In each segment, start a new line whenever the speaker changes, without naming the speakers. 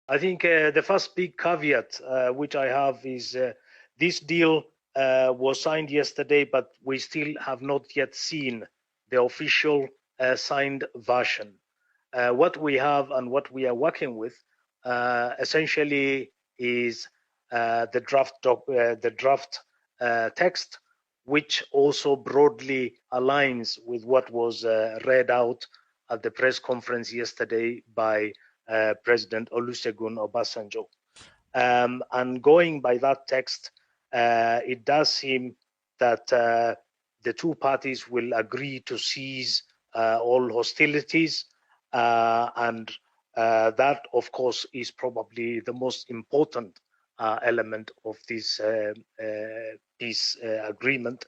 I think the first big caveat which I have is this deal was signed yesterday, but we still have not yet seen the official signed version. What we have and what we are working with essentially is the draft text, which also broadly aligns with what was read out at the press conference yesterday by President Olusegun Obasanjo. And going by that text, it does seem that the two parties will agree to cease all hostilities, and that, of course, is probably the most important element of this peace agreement.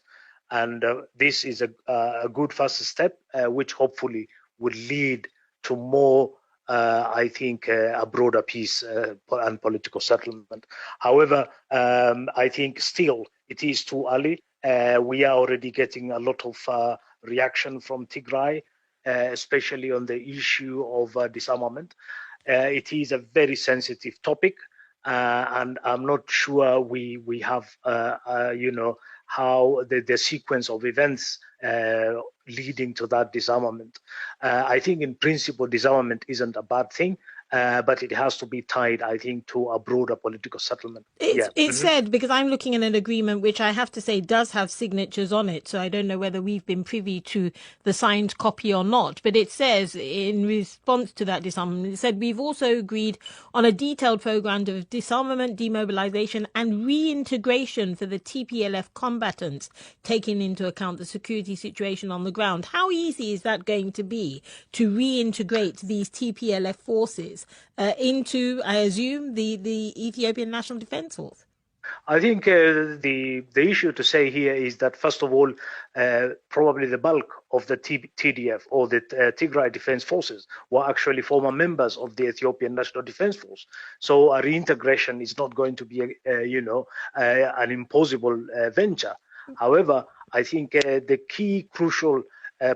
And this is a good first step, which hopefully will lead to more, I think, a broader peace and political settlement. However, I think still it is too early. We are already getting a lot of reaction from Tigray, especially on the issue of disarmament. It is a very sensitive topic, and I'm not sure we have, how the sequence of events leading to that disarmament. I think in principle, disarmament isn't a bad thing, but it has to be tied, I think, to a broader political settlement.
It's said, because I'm looking at an agreement which I have to say does have signatures on it, so I don't know whether we've been privy to the signed copy or not, but it says in response to that disarmament, it said we've also agreed on a detailed program of disarmament, demobilization and reintegration for the TPLF combatants, taking into account the security situation on the ground. How easy is that going to be to reintegrate these TPLF forces into, I assume, the Ethiopian National Defense Force?
I think the issue to say here is that, first of all, probably the bulk of the TDF or the Tigray Defense Forces were actually former members of the Ethiopian National Defense Force. So a reintegration is not going to be, an impossible venture. However, I think the key crucial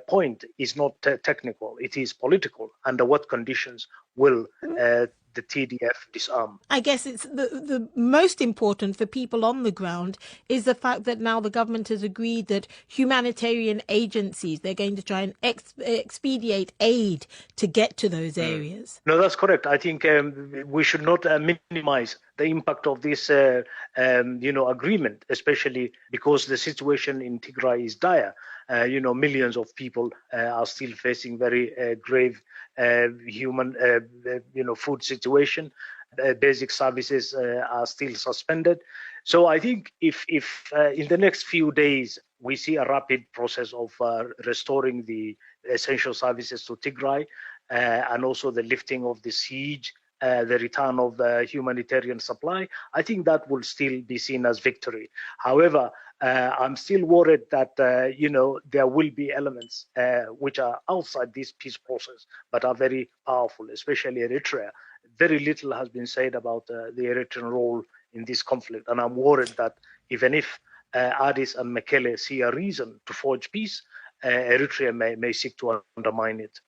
point is not technical, it is political. Under what conditions will the TDF disarm?
I guess it's the most important for people on the ground is the fact that now the government has agreed that humanitarian agencies, they're going to try and expedite aid to get to those areas.
No, that's correct. I think we should not minimize the impact of this, agreement, especially because the situation in Tigray is dire. Millions of people are still facing very grave human, food situation. Basic services are still suspended. So I think if in the next few days we see a rapid process of restoring the essential services to Tigray, and also the lifting of the siege, the return of the humanitarian supply, I think that will still be seen as victory. However, I'm still worried that there will be elements which are outside this peace process but are very powerful, especially Eritrea. Very little has been said about the Eritrean role in this conflict, and I'm worried that even if Addis and Mekele see a reason to forge peace, Eritrea may seek to undermine it.